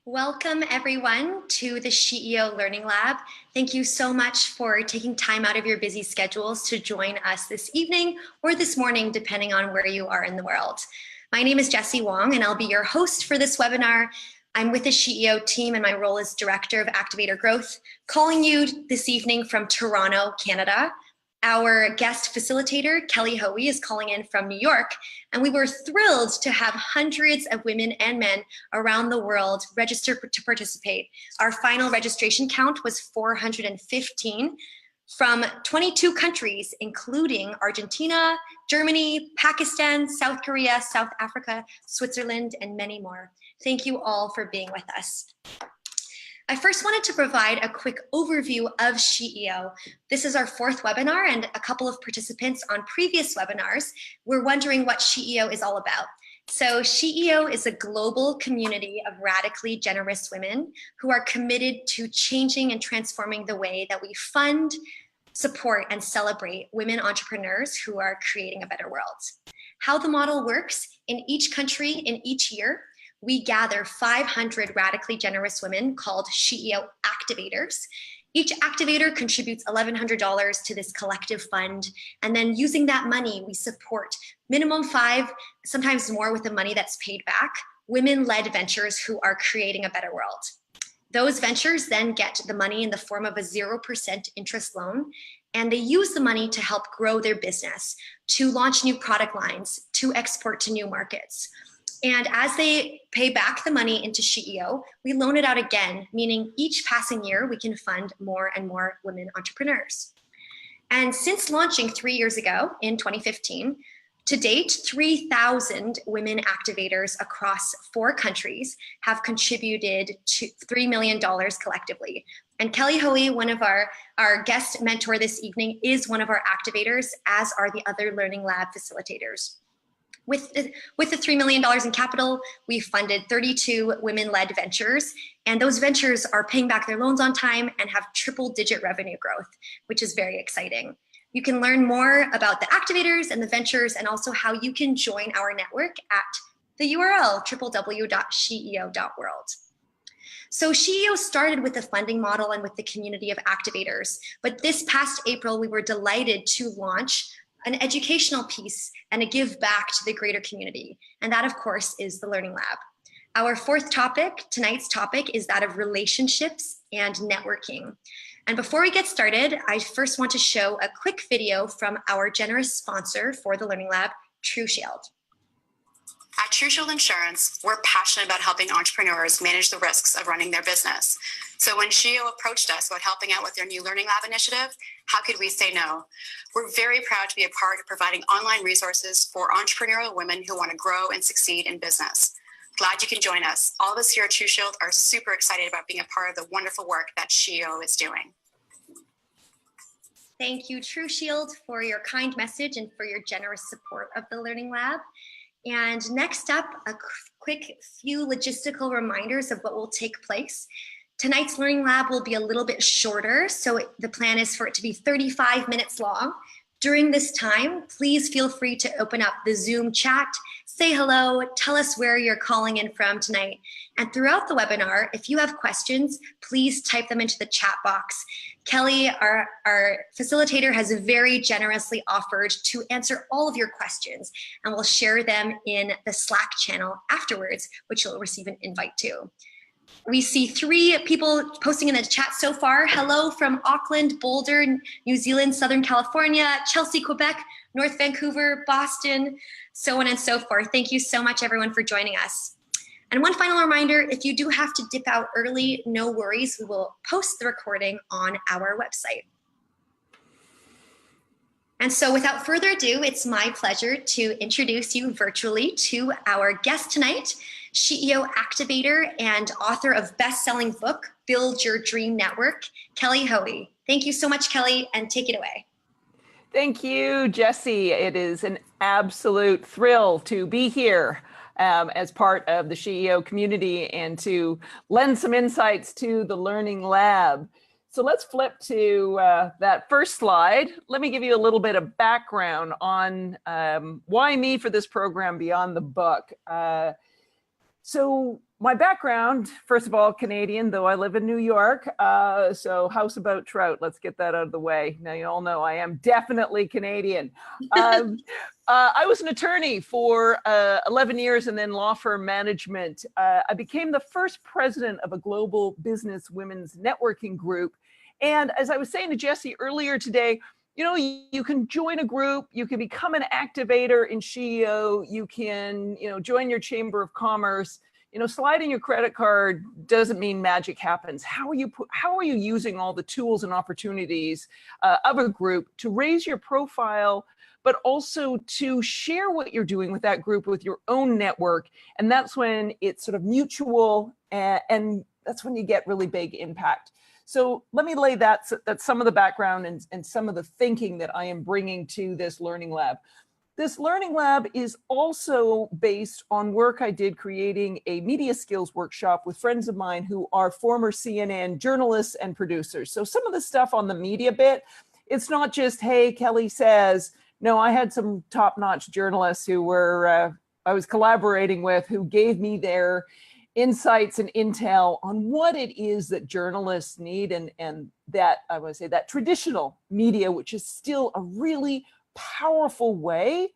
Welcome everyone to the SheEO Learning Lab. Thank you so much for taking time out of your busy schedules to join us this evening or this morning, depending on where you are in the world. My name is Jessie Wong and I'll be your host for this webinar. I'm with the SheEO team and my role is Director of Activator Growth, calling you this evening from Toronto, Canada. Our guest facilitator, Kelly Hoey, is calling in from New York, and we were thrilled to have hundreds of women and men around the world register to participate. Our final registration count was 415 from 22 countries, including Argentina, Germany, Pakistan, South Korea, South Africa, Switzerland, and many more. Thank you all for being with us. I first wanted to provide a quick overview of SheEO. This is our fourth webinar, and a couple of participants on previous webinars were wondering what SheEO is all about. So SheEO is a global community of radically generous women who are committed to changing and transforming the way that we fund, support, and celebrate women entrepreneurs who are creating a better world. How the model works: in each country, in each year, we gather 500 radically generous women called SheEO Activators. Each activator contributes $1,100 to this collective fund, and then using that money, we support minimum 5, sometimes more with the money that's paid back, women-led ventures who are creating a better world. Those ventures then get the money in the form of a 0% interest loan, and they use the money to help grow their business, to launch new product lines, to export to new markets. And as they pay back the money into SheEO, we loan it out again, meaning each passing year we can fund more and more women entrepreneurs. And since launching 3 years ago in 2015, to date, 3,000 women activators across 4 countries have contributed to $3 million collectively. And Kelly Hoey, one of our guest mentor this evening, is one of our activators, as are the other Learning Lab facilitators. With the $3 million in capital, we funded 32 women-led ventures, and those ventures are paying back their loans on time and have triple-digit revenue growth, which is very exciting. You can learn more about the activators and the ventures and also how you can join our network at the URL www.sheeo.world. So SheEO started with the funding model and with the community of activators, but this past April, we were delighted to launch an educational piece and a give back to the greater community. And that, of course, is the Learning Lab. Our fourth topic, tonight's topic, is that of relationships and networking. And before we get started, I first want to show a quick video from our generous sponsor for the Learning Lab, TruShield. At TruShield Insurance, we're passionate about helping entrepreneurs manage the risks of running their business. So when SheEO approached us about helping out with their new Learning Lab initiative, how could we say no? We're very proud to be a part of providing online resources for entrepreneurial women who want to grow and succeed in business. Glad you can join us. All of us here at TruShield are super excited about being a part of the wonderful work that SheEO is doing. Thank you, TruShield, for your kind message and for your generous support of the Learning Lab. And next up, a quick few logistical reminders of what will take place. Tonight's Learning Lab will be a little bit shorter, so the plan is for it to be 35 minutes long. During this time, please feel free to open up the Zoom chat, say hello, tell us where you're calling in from tonight. And throughout the webinar, if you have questions, please type them into the chat box. Kelly, our facilitator, has very generously offered to answer all of your questions, and we'll share them in the Slack channel afterwards, which you'll receive an invite to. We see 3 people posting in the chat so far. Hello from Auckland, Boulder, New Zealand, Southern California, Chelsea, Quebec, North Vancouver, Boston, so on and so forth. Thank you so much, everyone, for joining us. And one final reminder, if you do have to dip out early, no worries. We will post the recording on our website. And so without further ado, it's my pleasure to introduce you virtually to our guest tonight, SheEO Activator and author of best-selling book, Build Your Dream Network, Kelly Hoey. Thank you so much, Kelly, and take it away. Thank you, Jessie. It is an absolute thrill to be here as part of the SheEO community and to lend some insights to the Learning Lab. So let's flip to that first slide. Let me give you a little bit of background on why me for this program beyond the book. So my background, first of all, Canadian, though I live in New York. So house about trout, let's get that out of the way. Now you all know I am definitely Canadian. I was an attorney for 11 years and then law firm management. I became the first president of a global business women's networking group. And as I was saying to Jesse earlier today, you know, you can join a group, you can become an activator in SheEO, you can, you know, join your chamber of commerce. You know, sliding your credit card doesn't mean magic happens. How are you using all the tools and opportunities of a group to raise your profile, but also to share what you're doing with that group with your own network? And that's when it's sort of mutual, and that's when you get really big impact. So let me lay that's some of the background and some of the thinking that I am bringing to this learning lab. This learning lab is also based on work I did creating a media skills workshop with friends of mine who are former CNN journalists and producers. So some of the stuff on the media bit, it's not just, hey, Kelly says. No, I had some top-notch journalists who were I was collaborating with, who gave me their insights and intel on what it is that journalists need, and that, I would say, that traditional media, which is still a really powerful way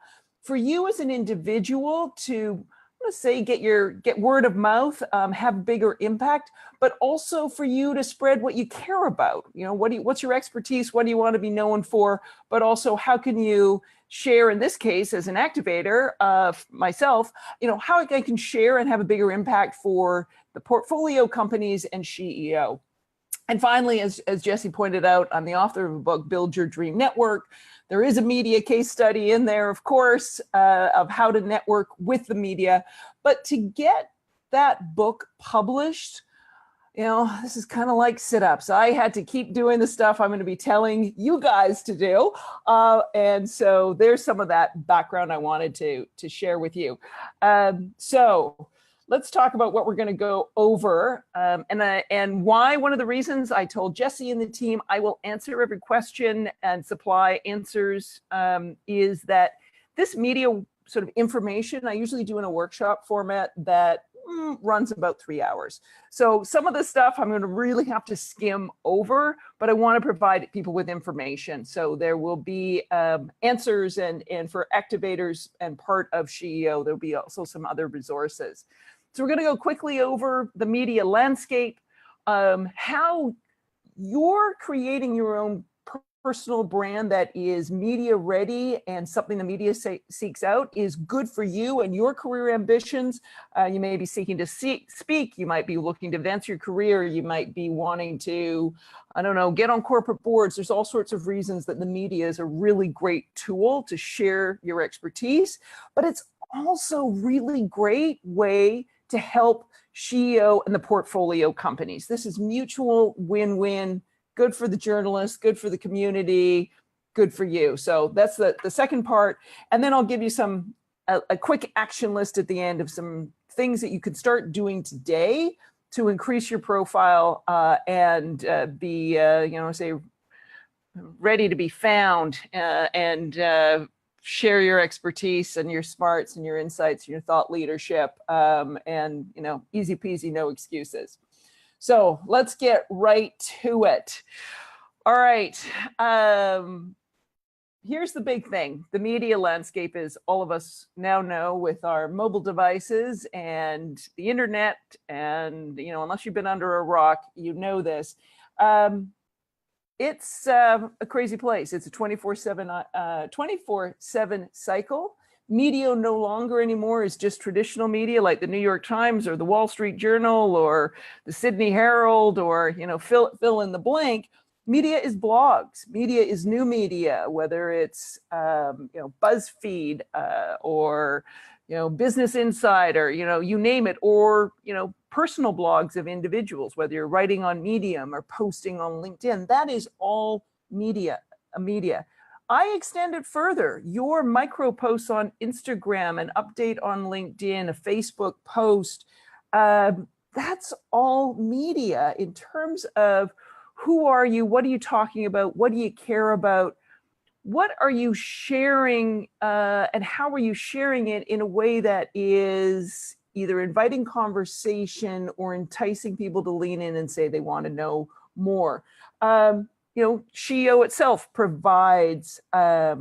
for you as an individual to, let's say, get word of mouth, have bigger impact, but also for you to spread what you care about. You know, what's your expertise? What do you want to be known for? But also, how can you share, in this case, as an activator, myself, you know, how I can share and have a bigger impact for the portfolio companies and SheEO. And finally, as Jesse pointed out, I'm the author of a book, Build Your Dream Network. There is a media case study in there, of course, of how to network with the media. But to get that book published, you know, this is kind of like sit-ups. I had to keep doing the stuff I'm going to be telling you guys to do. And so there's some of that background I wanted to share with you. So let's talk about what we're going to go over, and why. One of the reasons I told Jesse and the team I will answer every question and supply answers is that this media sort of information I usually do in a workshop format that runs about 3 hours. So some of the stuff I'm going to really have to skim over, but I want to provide people with information. So there will be answers, and for activators and part of SheEO, there'll be also some other resources. So we're going to go quickly over the media landscape, how you're creating your own personal brand that is media ready and something the media seeks out is good for you and your career ambitions. You may be seeking to speak. You might be looking to advance your career. You might be wanting to, I don't know, get on corporate boards. There's all sorts of reasons that the media is a really great tool to share your expertise, but it's also really great way to help SheEO and the portfolio companies. This is mutual win-win. Good for the journalists, good for the community, good for you. So that's the second part. And then I'll give you a quick action list at the end of some things that you could start doing today to increase your profile and be, say, ready to be found and share your expertise and your smarts and your insights, and your thought leadership, and, you know, easy peasy, no excuses. So let's get right to it. All right. Here's the big thing. The media landscape, is all of us now know, with our mobile devices and the internet, and, you know, unless you've been under a rock, you know this. It's a crazy place. It's a 24/7 cycle. Media no longer anymore is just traditional media like the New York Times or the Wall Street Journal or the Sydney Herald, or, you know, fill in the blank. Media is blogs. Media is new media, whether it's BuzzFeed or, you know, Business Insider, you know, you name it, or, you know, personal blogs of individuals, whether you're writing on Medium or posting on LinkedIn. That is all media. I extend it further. Your micro posts on Instagram, an update on LinkedIn, a Facebook post, that's all media in terms of who are you, what are you talking about, what do you care about, what are you sharing, and how are you sharing it in a way that is either inviting conversation or enticing people to lean in and say they want to know more. You know, SheEO itself provides, I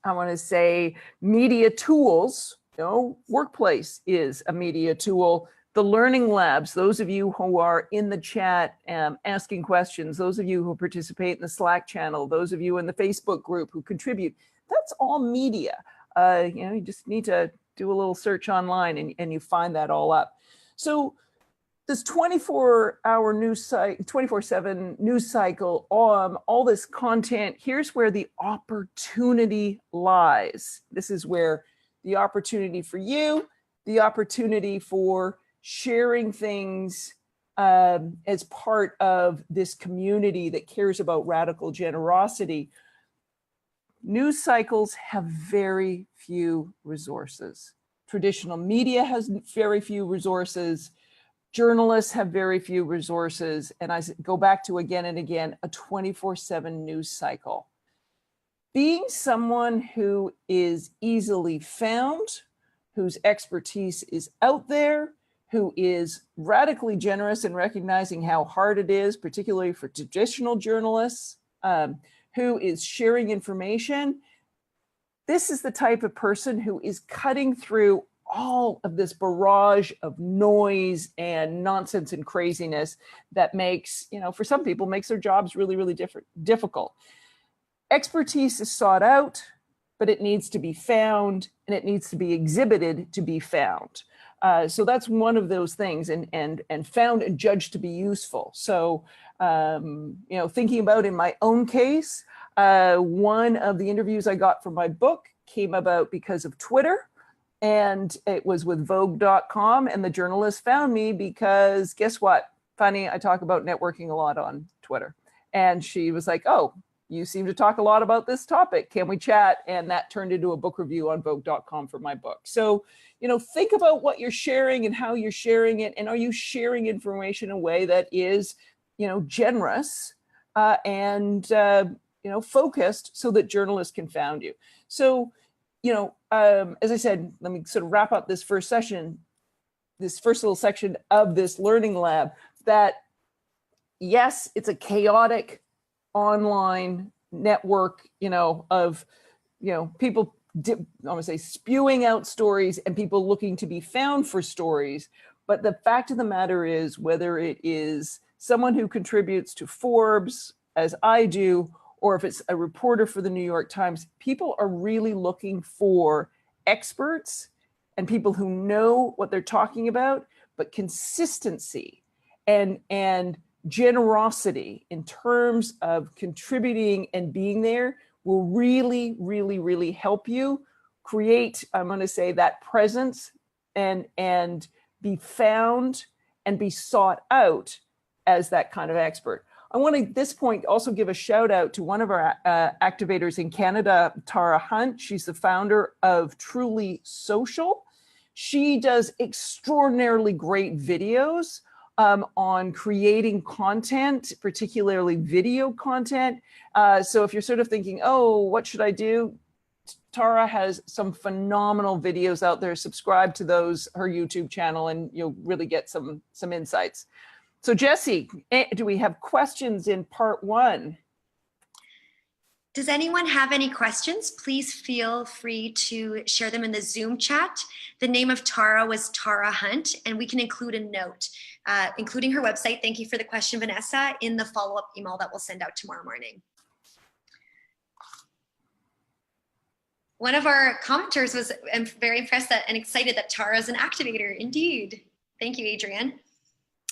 want to say, media tools. You know, Workplace is a media tool. The learning labs, those of you who are in the chat asking questions, those of you who participate in the Slack channel, those of you in the Facebook group who contribute, that's all media. You know, you just need to do a little search online and you find that all up. So this 24-hour news cycle, 24/7 news cycle, all this content, here's where the opportunity lies. This is where the opportunity for you, the opportunity for sharing things as part of this community that cares about radical generosity. News cycles have very few resources. Traditional media has very few resources. Journalists have very few resources. And I go back to again and again, a 24/7 news cycle. Being someone who is easily found, whose expertise is out there, who is radically generous in recognizing how hard it is, particularly for traditional journalists, who is sharing information. This is the type of person who is cutting through all of this barrage of noise and nonsense and craziness that makes, you know, for some people makes their jobs really, really difficult. Expertise is sought out, but it needs to be found and it needs to be exhibited to be found. So that's one of those things, and found and judged to be useful. So, you know, thinking about in my own case, one of the interviews I got for my book came about because of Twitter, and it was with Vogue.com, and the journalist found me because guess what? Funny, I talk about networking a lot on Twitter. And she was like, oh, you seem to talk a lot about this topic. Can we chat? And that turned into a book review on Vogue.com for my book. So, you know, think about what you're sharing and how you're sharing it. And are you sharing information in a way that is, you know, generous and, you know, focused so that journalists can find you. So, you know, as I said, let me sort of wrap up this first session, this first little section of this learning lab, that yes, it's a chaotic online network, you know, of, you know, people, I want to say, spewing out stories and people looking to be found for stories. But the fact of the matter is, whether it is someone who contributes to Forbes, as I do, or if it's a reporter for the New York Times, people are really looking for experts and people who know what they're talking about, but consistency and generosity in terms of contributing and being there will really, really, really help you create, I'm going to say, that presence and be found and be sought out as that kind of expert. I want to, at this point, also give a shout out to one of our activators in Canada, Tara Hunt. She's the founder of Truly Social. She does extraordinarily great videos on creating content, particularly video content. So if you're sort of thinking, oh, what should I do? Tara has some phenomenal videos out there. Subscribe to those, her YouTube channel, and you'll really get some insights. So Jessie, do we have questions in part one? Does anyone have any questions? Please feel free to share them in the Zoom chat. The name of Tara was Tara Hunt, and we can include a note, including her website. Thank you for the question, Vanessa, in the follow-up email that we'll send out tomorrow morning. One of our commenters was very impressed and excited that Tara is an activator. Indeed. Thank you, Adrienne.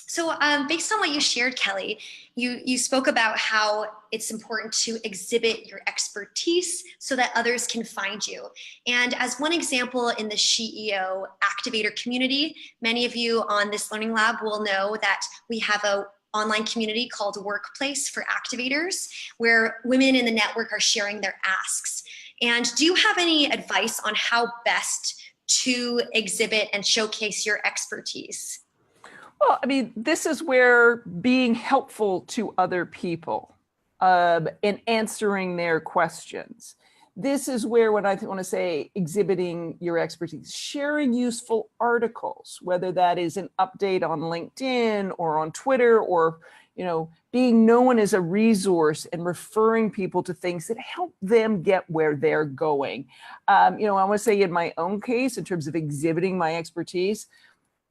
So based on what you shared, Kelly, you spoke about how it's important to exhibit your expertise so that others can find you. And as one example in the SheEO Activator community, many of you on this Learning Lab will know that we have an online community called Workplace for Activators, where women in the network are sharing their asks. And do you have any advice on how best to exhibit and showcase your expertise? Well, I mean, this is where being helpful to other people and answering their questions. this is where, when I want to say exhibiting your expertise, sharing useful articles, whether that is an update on LinkedIn or on Twitter, or, you know, being known as a resource and referring people to things that help them get where they're going. You know, I want to say in my own case, in terms of exhibiting my expertise,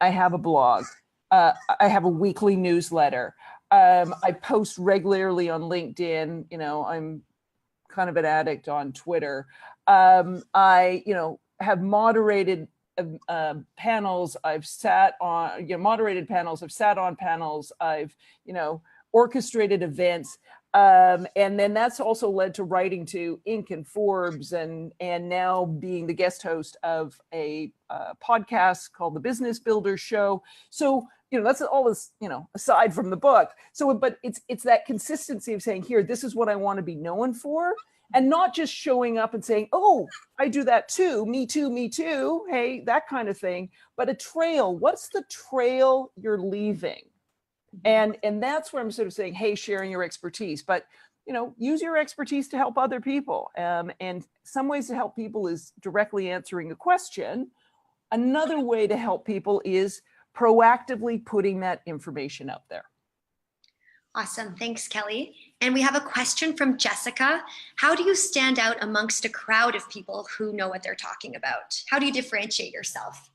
I have a blog. I have a weekly newsletter. I post regularly on LinkedIn. You know, I'm kind of an addict on Twitter. I, you know, have moderated panels. I've sat on, you know, moderated panels. I've sat on panels. I've, you know, orchestrated events. And then that's also led to writing to Inc. and Forbes, and now being the guest host of a podcast called The Business Builder Show. So, you know, that's all this, you know, aside from the book. So, but it's that consistency of saying, here, this is what I want to be known for, and not just showing up and saying, oh, I do that too, me too, hey, that kind of thing. But a trail. What's the trail you're leaving? And that's where I'm sort of saying, hey, sharing your expertise, but, you know, use your expertise to help other people. And some ways to help people is directly answering a question. Another way to help people is proactively putting that information out there. Awesome. Thanks, Kelly. And we have a question from Jessica. How do you stand out amongst a crowd of people who know what they're talking about? How do you differentiate yourself?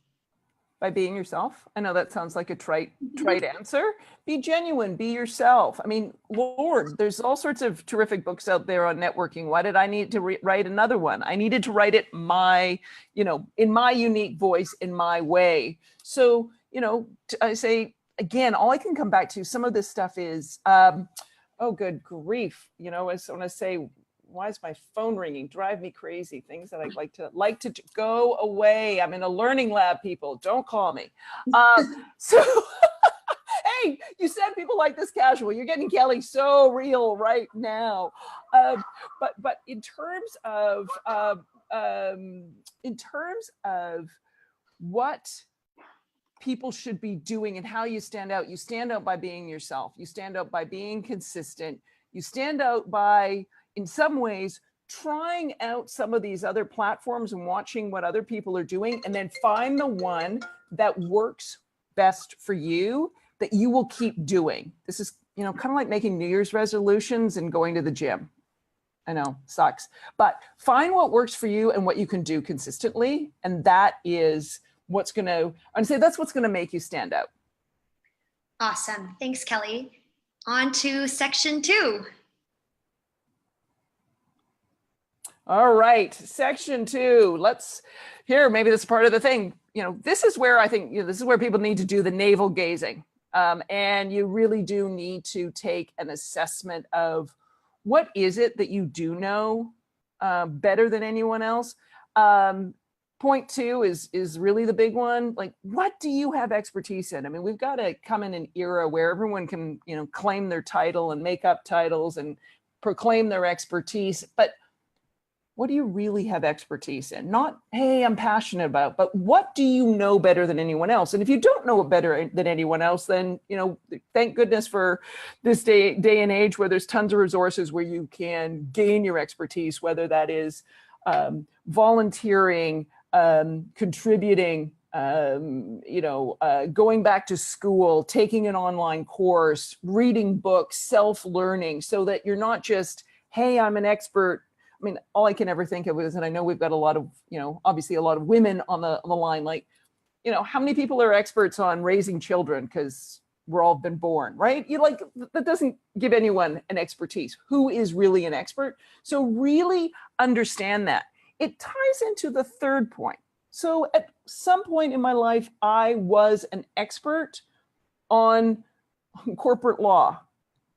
By being yourself. I know that sounds like a trite answer. Be genuine, be yourself. I mean, Lord, there's all sorts of terrific books out there on networking. Why did I need to write another one? I needed to write it my, you know, in my unique voice, in my way. So, you know, I say, again, all I can come back to, some of this stuff is, oh, good grief. You know, I want to say, why is my phone ringing? Drive me crazy. Things that I'd like to go away. I'm in a learning lab, people. Don't call me. So, hey, you said people like this casual. You're getting Kelly so real right now. But in terms of what people should be doing and how you stand out by being yourself. You stand out by being consistent. You stand out by, in some ways, trying out some of these other platforms and watching what other people are doing, and then find the one that works best for you that you will keep doing. This is, you know, kind of like making New Year's resolutions and going to the gym. I know, sucks, but find what works for you and what you can do consistently. And that is what's going to, I'd say that's what's going to make you stand out. Awesome. Thanks, Kelly. On to section 2. All right, section 2. Let's here. Maybe that's part of the thing. You know, this is where I think, you know, this is where people need to do the navel gazing, and you really do need to take an assessment of what is it that you do know better than anyone else. Point 2 is really the big one. Like, what do you have expertise in? I mean, we've got to come in an era where everyone can, you know, claim their title and make up titles and proclaim their expertise, but what do you really have expertise in? Not, hey, I'm passionate about, but what do you know better than anyone else? And if you don't know it better than anyone else, then, you know, thank goodness for this day and age where there's tons of resources where you can gain your expertise, whether that is volunteering, contributing, you know, going back to school, taking an online course, reading books, self-learning, so that you're not just, hey, I'm an expert. I mean, all I can ever think of is, and I know we've got a lot of, you know, obviously a lot of women on the line, like, you know, how many people are experts on raising children because we're all been born, right? You like, that doesn't give anyone an expertise. Who is really an expert? So really understand that. It ties into the third point. So at some point in my life, I was an expert on corporate law.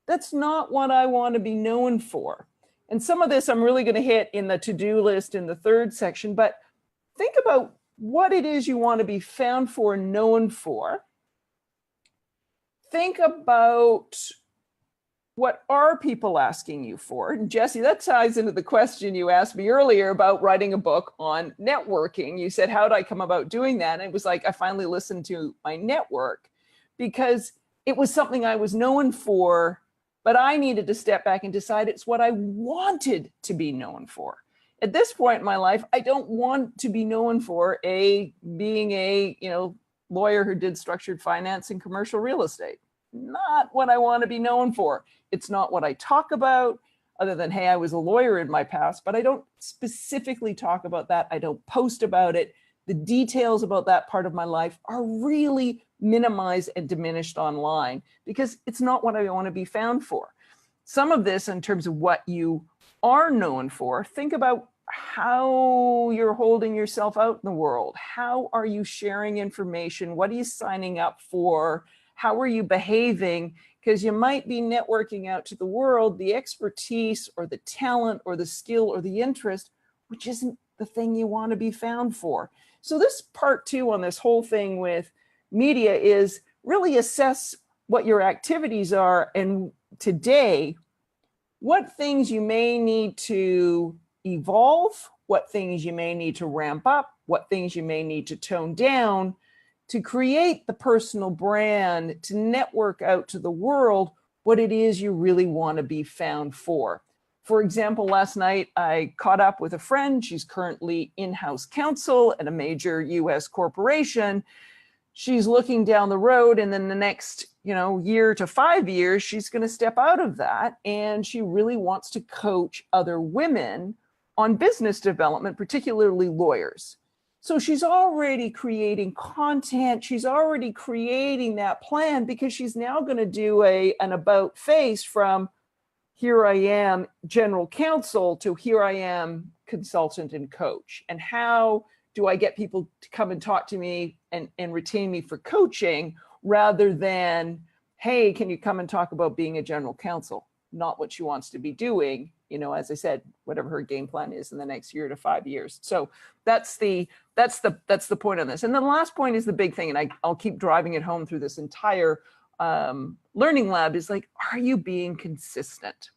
That's not what I want to be known for. And some of this I'm really going to hit in the to-do list in the third section, but think about what it is you want to be found for and known for. Think about what are people asking you for? And Jesse, that ties into the question you asked me earlier about writing a book on networking. You said, how did I come about doing that? And it was like, I finally listened to my network because it was something I was known for, but I needed to step back and decide it's what I wanted to be known for. at this point in my life, I don't want to be known for being a, lawyer who did structured finance and commercial real estate. Not what I want to be known for. It's not what I talk about, other than, hey, I was a lawyer in my past, but I don't specifically talk about that. I don't post about it. The details about that part of my life are really minimized and diminished online because it's not what I want to be found for. Some of this, in terms of what you are known for, think about how you're holding yourself out in the world. How are you sharing information? What are you signing up for? How are you behaving? Because you might be networking out to the world the expertise or the talent or the skill or the interest, which isn't the thing you want to be found for. So this part 2 on this whole thing with media is really assess what your activities are, and today, what things you may need to evolve, what things you may need to ramp up, what things you may need to tone down to create the personal brand, to network out to the world what it is you really want to be found for. For example, last night I caught up with a friend. She's currently in-house counsel at a major US corporation. She's looking down the road, and then the next, year to 5 years, she's going to step out of that. And she really wants to coach other women on business development, particularly lawyers. So she's already creating content. She's already creating that plan because she's now going to do an about face from here I am general counsel to here I am consultant and coach. And how do I get people to come and talk to me and retain me for coaching, rather than, hey, can you come and talk about being a general counsel? Not what she wants to be doing, as I said, whatever her game plan is in the next year to 5 years. So that's the point on this. And then the last point is the big thing, and I'll keep driving it home through this entire learning lab, is like, are you being consistent?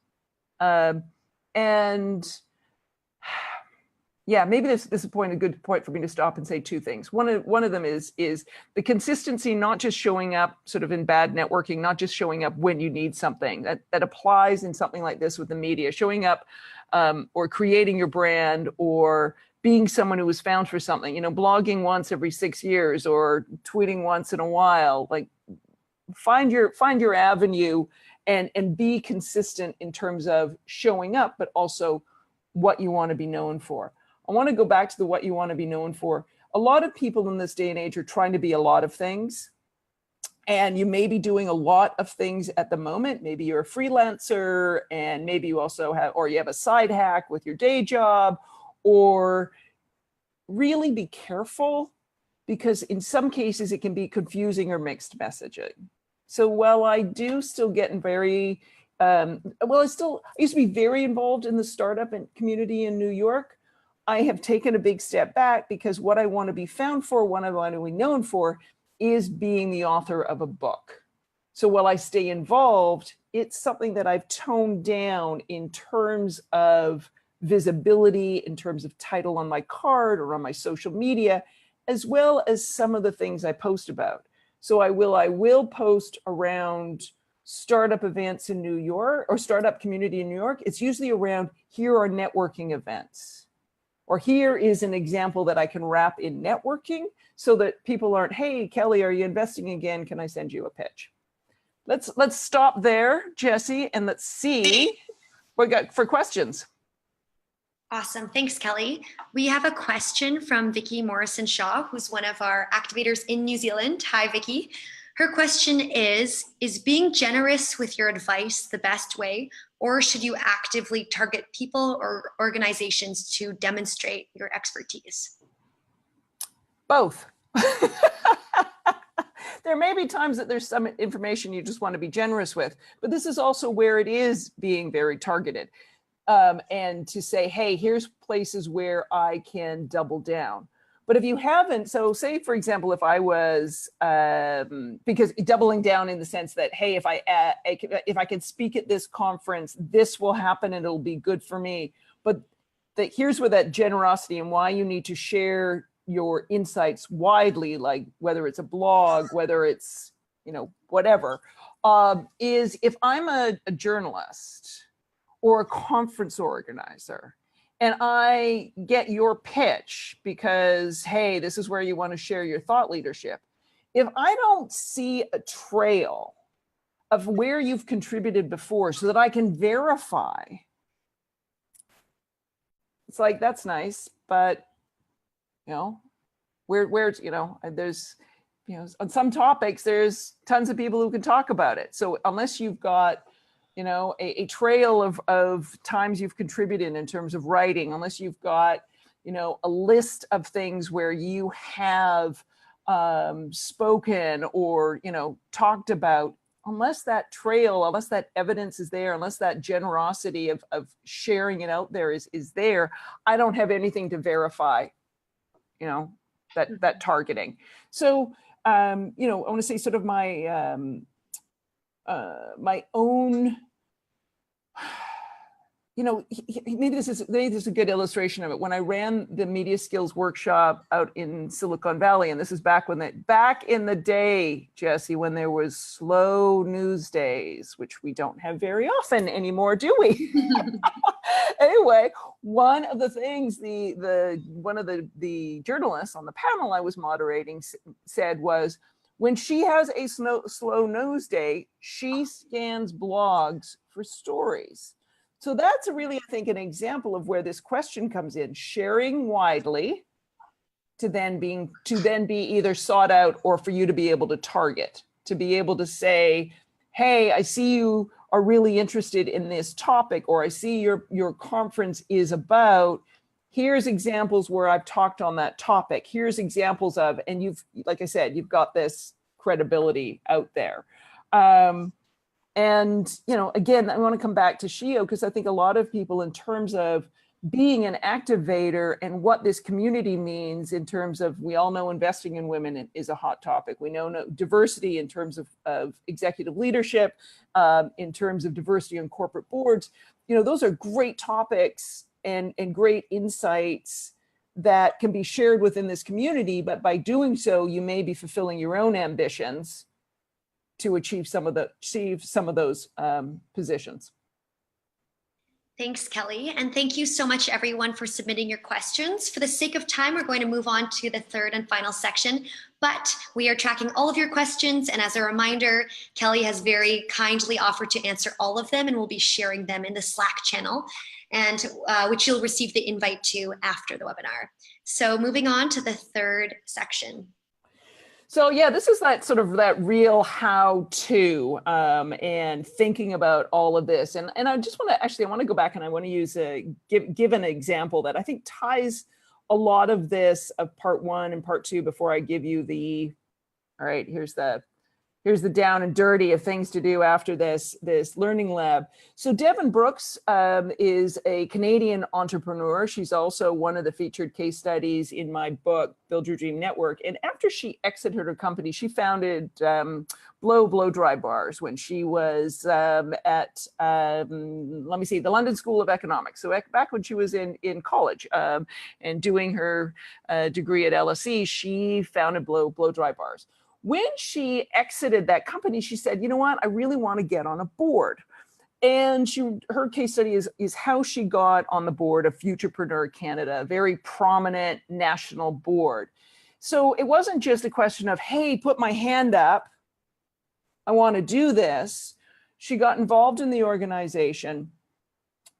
Yeah, maybe this is a good point for me to stop and say 2 things. One of them is the consistency, not just showing up sort of in bad networking, not just showing up when you need something. That applies in something like this with the media, showing up or creating your brand, or being someone who was found for something, blogging once every 6 years or tweeting once in a while. Like, find your avenue and be consistent in terms of showing up, but also what you want to be known for. I want to go back to what you want to be known for. A lot of people in this day and age are trying to be a lot of things. And you may be doing a lot of things at the moment. Maybe you're a freelancer, and maybe you also you have a side hack with your day job, or really be careful, because in some cases it can be confusing or mixed messaging. So while I do still get very, I used to be very involved in the startup community in New York. I have taken a big step back, because what I want to be found for, what I want to be known for, is being the author of a book. So while I stay involved, it's something that I've toned down in terms of visibility, in terms of title on my card or on my social media, as well as some of the things I post about. So I will post around startup events in New York, or startup community in New York. It's usually around, here are networking events, or here is an example that I can wrap in networking, so that people aren't, hey, Kelly, are you investing again? Can I send you a pitch? Let's stop there, Jesse, and let's see what we got for questions. Awesome. Thanks, Kelly. We have a question from Vicky Morrison-Shaw, who's one of our activators in New Zealand. Hi, Vicky. Her question is being generous with your advice the best way, or should you actively target people or organizations to demonstrate your expertise? Both. There may be times that there's some information you just want to be generous with, but this is also where it is being very targeted. And to say, hey, here's places where I can double down. But if you haven't, so say, for example, if I was, because doubling down in the sense that, hey, if I can speak at this conference, this will happen and it'll be good for me. But here's where that generosity and why you need to share your insights widely, like whether it's a blog, whether it's, whatever, is if I'm a journalist or a conference organizer, and I get your pitch because, hey, this is where you want to share your thought leadership. If I don't see a trail of where you've contributed before so that I can verify, it's like, that's nice, but where's, there's, on some topics, there's tons of people who can talk about it. So unless you've got, a trail of times you've contributed in terms of writing, unless you've got, a list of things where you have spoken or, talked about, unless that trail, unless that evidence is there, unless that generosity of sharing it out there is there, I don't have anything to verify, that targeting. So, I want to say sort of my, my own, maybe this is a good illustration of it. When I ran the media skills workshop out in Silicon Valley, and this is back in the day, Jesse, when there was slow news days, which we don't have very often anymore, do we? Anyway, one of the things one of the journalists on the panel I was moderating said was, when she has a slow news day, she scans blogs for stories. So that's really, I think, an example of where this question comes in: sharing widely to then be either sought out or for you to be able to target, to be able to say, hey, I see you are really interested in this topic, or I see your conference is about, here's examples where I've talked on that topic. Here's examples of, and you've, like I said, you've got this credibility out there. And, again, I want to come back to SheEO because I think a lot of people, in terms of being an activator and what this community means in terms of, we all know investing in women is a hot topic. We know diversity in terms of executive leadership, in terms of diversity on corporate boards. Those are great topics and great insights that can be shared within this community. But by doing so, you may be fulfilling your own ambitions to achieve some of those positions. Thanks, Kelly. And thank you so much, everyone, for submitting your questions. For the sake of time, we're going to move on to the third and final section, but we are tracking all of your questions. And as a reminder, Kelly has very kindly offered to answer all of them, and we'll be sharing them in the Slack channel, and which you'll receive the invite to after the webinar. So moving on to the third section. So yeah, this is that real how-to and thinking about all of this. And I just want to go back and I want to use give an example that I think ties a lot of this of part one and part two before I give you all right, here's the down and dirty of things to do after this learning lab. So Devin Brooks is a Canadian entrepreneur. She's also one of the featured case studies in my book, Build Your Dream Network. And after she exited her company, she founded Blow Dry Bars when she was at, the London School of Economics. So back when she was in college and doing her degree at LSE, she founded Blow Dry Bars. When she exited that company, she said, you know what, I really want to get on a board. And her case study is how she got on the board of Futurepreneur Canada, a very prominent national board. So it wasn't just a question of, hey, put my hand up, I want to do this. She got involved in the organization.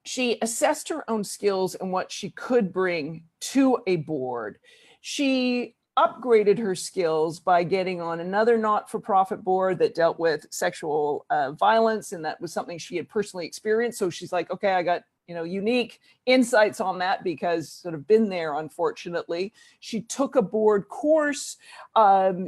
She assessed her own skills and what she could bring to a board. She upgraded her skills by getting on another not-for-profit board that dealt with sexual violence, and that was something she had personally experienced. So she's like, okay, I got unique insights on that because sort of been there, unfortunately. She took a board course.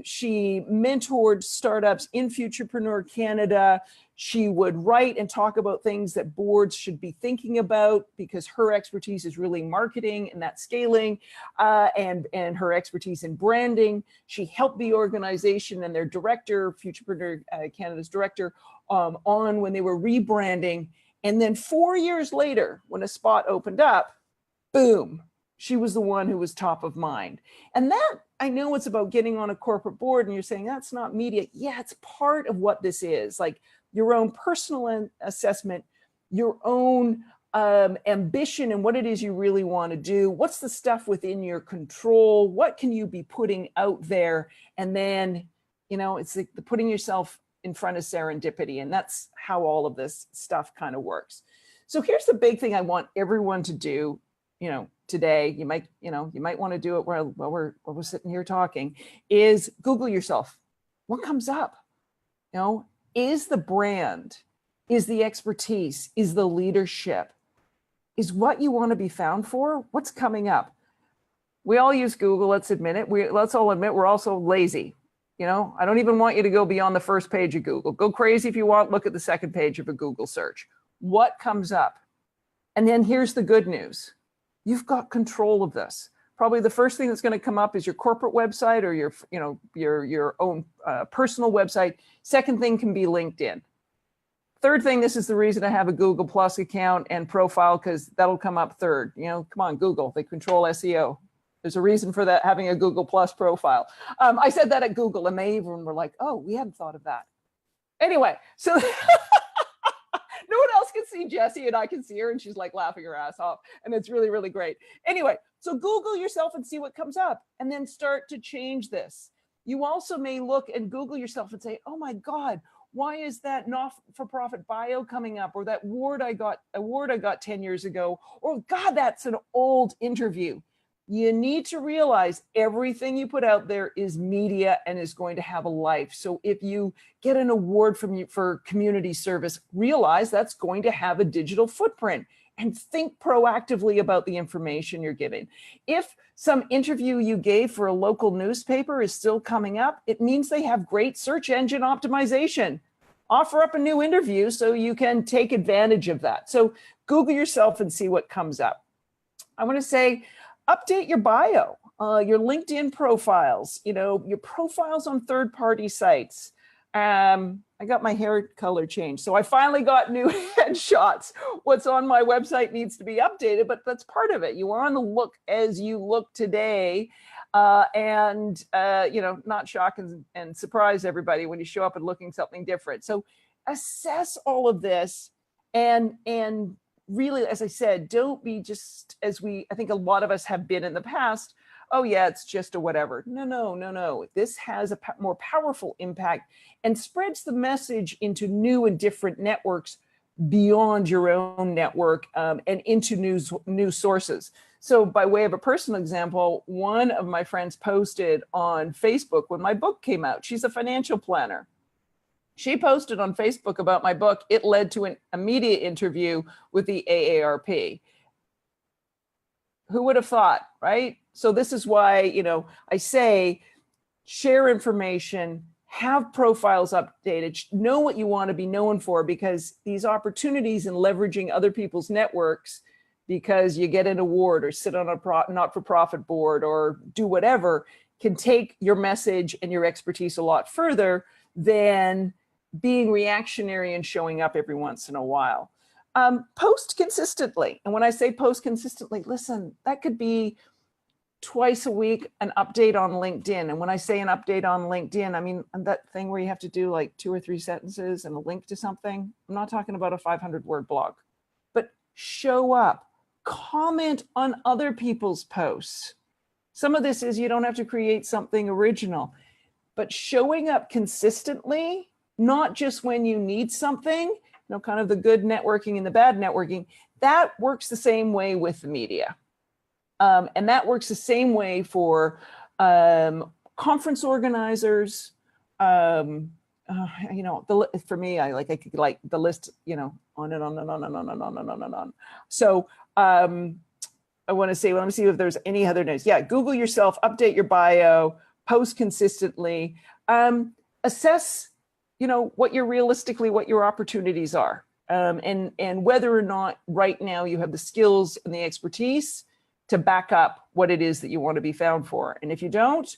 She mentored startups in Futurepreneur Canada. She would write and talk about things that boards should be thinking about because her expertise is really marketing and that scaling and her expertise in branding. She helped the organization and their director, Futurepreneur Canada's director, on when they were rebranding. And then 4 years later, when a spot opened up, boom, she was the one who was top of mind. And that, I know it's about getting on a corporate board and you're saying that's not media. Yeah, it's part of what this is. Like your own personal assessment, your own ambition and what it is you really want to do. What's the stuff within your control? What can you be putting out there? And then, you know, it's like the putting yourself in front of serendipity. And that's how all of this stuff kind of works. So here's the big thing I want everyone to do, you know, today. You might want to do it while we're sitting here talking, is Google yourself. What comes up? You know, is the brand, is the expertise, is the leadership, is what you want to be found for? What's coming up? We all use Google, let's admit it. Let's all admit we're also lazy. You know, I don't even want you to go beyond the first page of Google. Go crazy if you want, look at the second page of a Google search. What comes up? And then here's the good news. You've got control of this. Probably the first thing that's going to come up is your corporate website or your own personal website. Second thing can be LinkedIn. Third thing, this is the reason I have a Google Plus account and profile, because that'll come up third. You know, come on, Google, they control SEO. There's a reason for that, having a Google Plus profile. I said that at Google and they even were like, oh, we hadn't thought of that. Anyway, so no one else can see Jessie and I can see her and she's like laughing her ass off. And it's really, really great. Anyway, so Google yourself and see what comes up and then start to change this. You also may look and Google yourself and say, oh my God, why is that not-for-profit bio coming up? Or that award I got 10 years ago? Or God, that's an old interview. You need to realize everything you put out there is media and is going to have a life. So if you get an award for community service, realize that's going to have a digital footprint and think proactively about the information you're giving. If some interview you gave for a local newspaper is still coming up, it means they have great search engine optimization. Offer up a new interview so you can take advantage of that. So Google yourself and see what comes up. I want to say, update your bio, your LinkedIn profiles, you know, your profiles on third-party sites. I got my hair color changed, so I finally got new headshots. What's on my website needs to be updated, but that's part of it. You are on the look as you look today, and you know, not shock and surprise everybody when you show up and looking something different. So assess all of this and really, as I said, don't be just I think a lot of us have been in the past. Oh yeah, it's just a whatever. No. This has a more powerful impact and spreads the message into new and different networks beyond your own network and into new sources. So by way of a personal example, one of my friends posted on Facebook when my book came out. She's a financial planner. She posted on Facebook about my book. It led to an immediate interview with the AARP. Who would have thought, right? So this is why, you know, I say share information, have profiles updated, know what you want to be known for, because these opportunities in leveraging other people's networks, because you get an award or sit on a not-for-profit board or do whatever, can take your message and your expertise a lot further than being reactionary and showing up every once in a while. Post consistently. And when I say post consistently, listen, that could be twice a week, an update on LinkedIn. And when I say an update on LinkedIn, I mean that thing where you have to do like 2 or 3 sentences and a link to something. I'm not talking about a 500-word blog, but show up, comment on other people's posts. Some of this is you don't have to create something original, but showing up consistently, not just when you need something, you know, kind of the good networking and the bad networking, that works the same way with the media. And that works the same way for conference organizers. You know, for me, I could like the list, you know, on and on and on and on and on and on and on. So I want to say, well, let me see if there's any other news. Yeah, Google yourself, update your bio, post consistently, assess, you know, what your opportunities are, and whether or not right now you have the skills and the expertise to back up what it is that you want to be found for. And if you don't,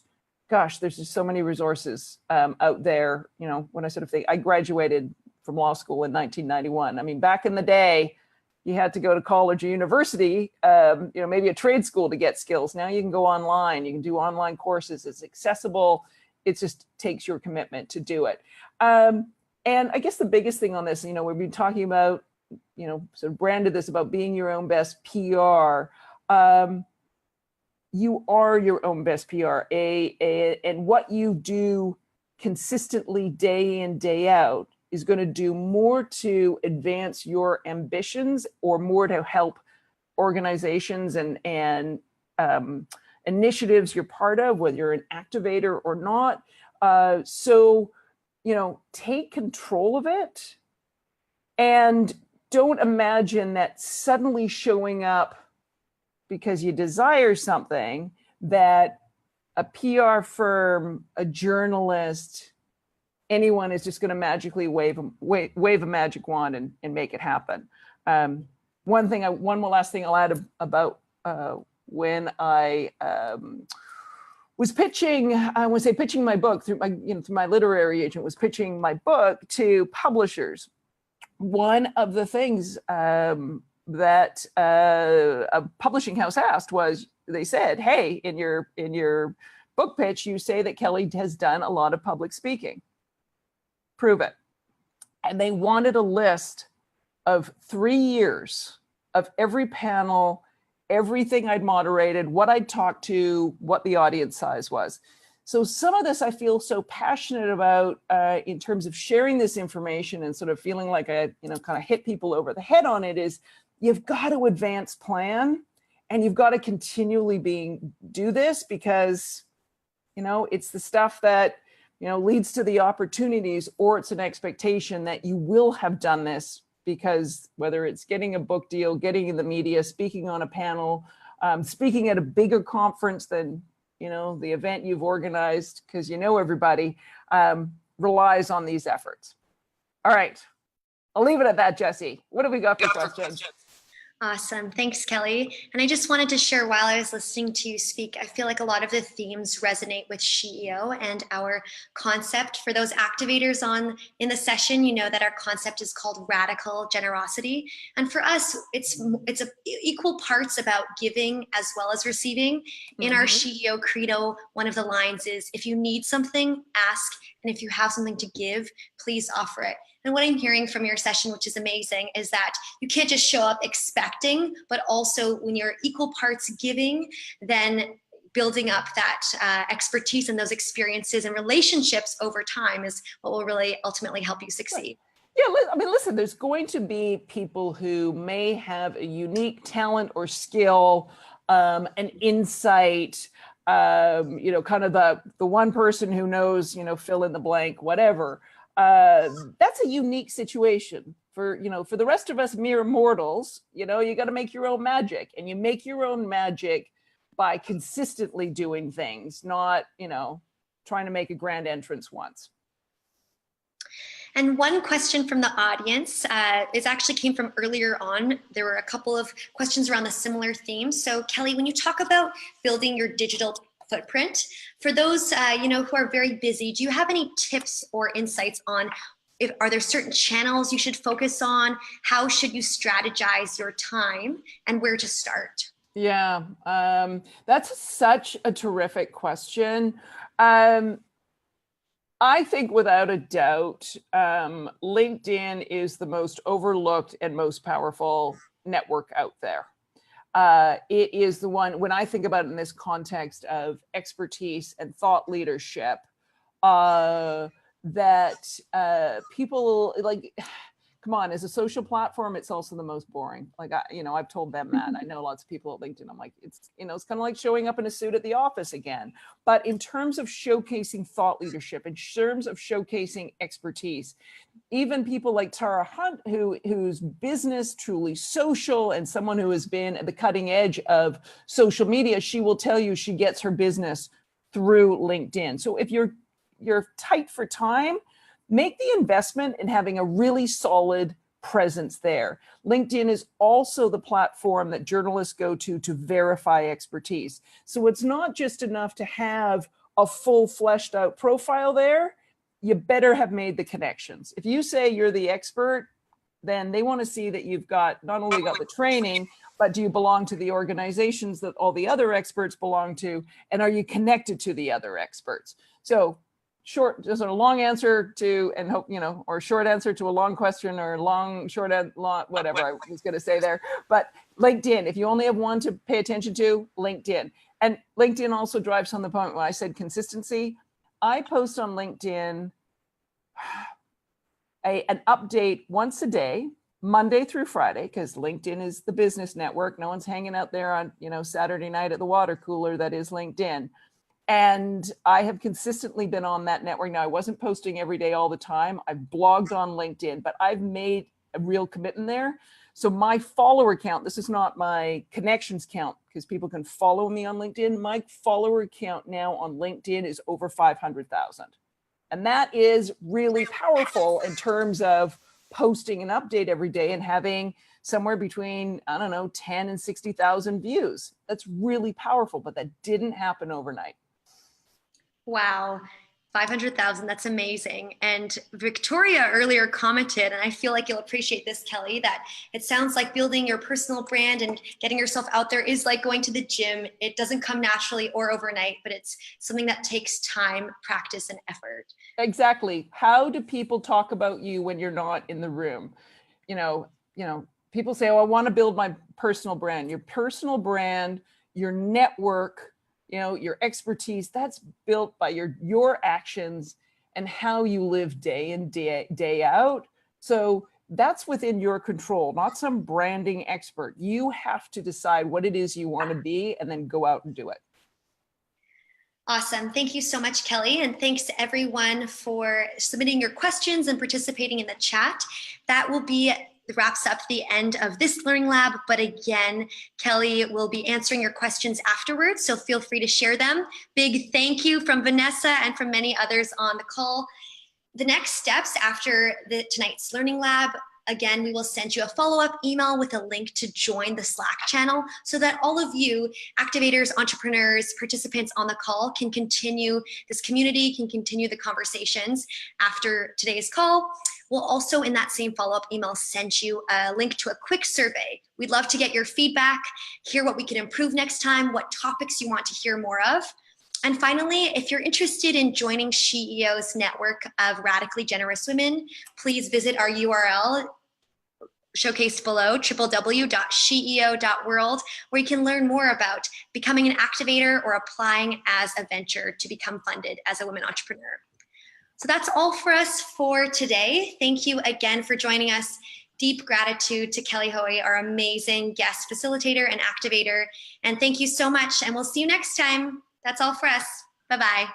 gosh, there's just so many resources out there. You know, when I sort of think, I graduated from law school in 1991. I mean, back in the day, you had to go to college or university, you know, maybe a trade school to get skills. Now you can go online, you can do online courses. It's accessible. It just takes your commitment to do it. And I guess the biggest thing on this, you know, we've been talking about sort of branded this about being your own best PR. You are your own best PR, and what you do consistently day in, day out is going to do more to advance your ambitions or more to help organizations and initiatives you're part of, whether you're an activator or not. So, take control of it, and don't imagine that suddenly showing up because you desire something, that a PR firm, a journalist, anyone is just going to magically wave a magic wand and make it happen. One last thing I'll add about when I was pitching, pitching my book through my literary agent was pitching my book to publishers. One of the things that a publishing house asked was, they said, hey, in your book pitch, you say that Kelly has done a lot of public speaking. Prove it. And they wanted a list of 3 years of every panel, everything I'd moderated, what I'd talked to, what the audience size was. So some of this I feel so passionate about in terms of sharing this information and sort of feeling like I, kind of hit people over the head on it, is you've got to advance plan, and you've got to continually do this, because, it's the stuff that, leads to the opportunities, or it's an expectation that you will have done this, because whether it's getting a book deal, getting in the media, speaking on a panel, speaking at a bigger conference than, the event you've organized, because everybody relies on these efforts. All right. I'll leave it at that, Jesse. What have we got for questions? Awesome. Thanks, Kelly. And I just wanted to share, while I was listening to you speak, I feel like a lot of the themes resonate with SheEO and our concept. For those activators in the session, you know that our concept is called radical generosity. And for us, it's equal parts about giving as well as receiving. In our SheEO credo, one of the lines is, if you need something, ask. And if you have something to give, please offer it. And what I'm hearing from your session, which is amazing, is that you can't just show up expecting, but also when you're equal parts giving, then building up that expertise and those experiences and relationships over time is what will really ultimately help you succeed. Yeah, I mean, listen, there's going to be people who may have a unique talent or skill, an insight, kind of the one person who knows, fill in the blank, whatever. That's a unique situation. For the rest of us mere mortals, you got to make your own magic, and you make your own magic by consistently doing things, not, trying to make a grand entrance once. And one question from the audience actually came from earlier on. There were a couple of questions around the similar theme. So Kelly, when you talk about building your digital footprint, for those who are very busy, do you have any tips or insights on are there certain channels you should focus on? How should you strategize your time, and where to start? Yeah, that's such a terrific question. I think without a doubt, LinkedIn is the most overlooked and most powerful network out there. It is the one, when I think about it in this context of expertise and thought leadership, that people like, come on, as a social platform, it's also the most boring. Like, I've told them that. I know lots of people at LinkedIn. I'm like, it's kind of like showing up in a suit at the office again. But in terms of showcasing thought leadership, in terms of showcasing expertise, even people like Tara Hunt, whose business truly social, and someone who has been at the cutting edge of social media, she will tell you she gets her business through LinkedIn. So if you're tight for time, make the investment in having a really solid presence there. LinkedIn is also the platform that journalists go to verify expertise. So it's not just enough to have a full fleshed out profile there. You better have made the connections. If you say you're the expert, then they want to see that you've got not only got the training, but do you belong to the organizations that all the other experts belong to? And are you connected to the other experts? So just a long answer to, and hope, or a short answer to a long question, or whatever I was going to say there. But LinkedIn, if you only have one to pay attention to, LinkedIn. And LinkedIn also drives home the point when I said consistency. I post on LinkedIn an update once a day, Monday through Friday, because LinkedIn is the business network. No one's hanging out there on, Saturday night at the water cooler. That is LinkedIn. And I have consistently been on that network. Now, I wasn't posting every day all the time. I've blogged on LinkedIn, but I've made a real commitment there. So my follower count, this is not my connections count, because people can follow me on LinkedIn. My follower count now on LinkedIn is over 500,000. And that is really powerful in terms of posting an update every day and having somewhere between, 10 and 60,000 views. That's really powerful, but that didn't happen overnight. Wow. 500,000, that's amazing. And Victoria earlier commented, and I feel like you'll appreciate this, Kelly, that it sounds like building your personal brand and getting yourself out there is like going to the gym. It doesn't come naturally or overnight, but it's something that takes time, practice, and effort. Exactly. How do people talk about you when you're not in the room? People say, oh, I want to build my personal brand. Your personal brand, your network, your expertise, that's built by your actions and how you live day in, day out. So that's within your control, not some branding expert. You have to decide what it is you want to be and then go out and do it. Awesome. Thank you so much, Kelly. And thanks to everyone for submitting your questions and participating in the chat. That wraps up the end of this Learning Lab. But again, Kelly will be answering your questions afterwards, so feel free to share them. Big thank you from Vanessa and from many others on the call. The next steps after tonight's Learning Lab, again, we will send you a follow-up email with a link to join the Slack channel so that all of you activators, entrepreneurs, participants on the call can continue this community, can continue the conversations after today's call. We'll also, in that same follow-up email, send you a link to a quick survey. We'd love to get your feedback, hear what we can improve next time, what topics you want to hear more of. And finally, if you're interested in joining SheEO's network of radically generous women, please visit our URL showcased below, www.sheeo.world, where you can learn more about becoming an activator or applying as a venture to become funded as a women entrepreneur. So that's all for us for today. Thank you again for joining us. Deep gratitude to Kelly Hoey, our amazing guest facilitator and activator. And thank you so much, and we'll see you next time. That's all for us. Bye-bye.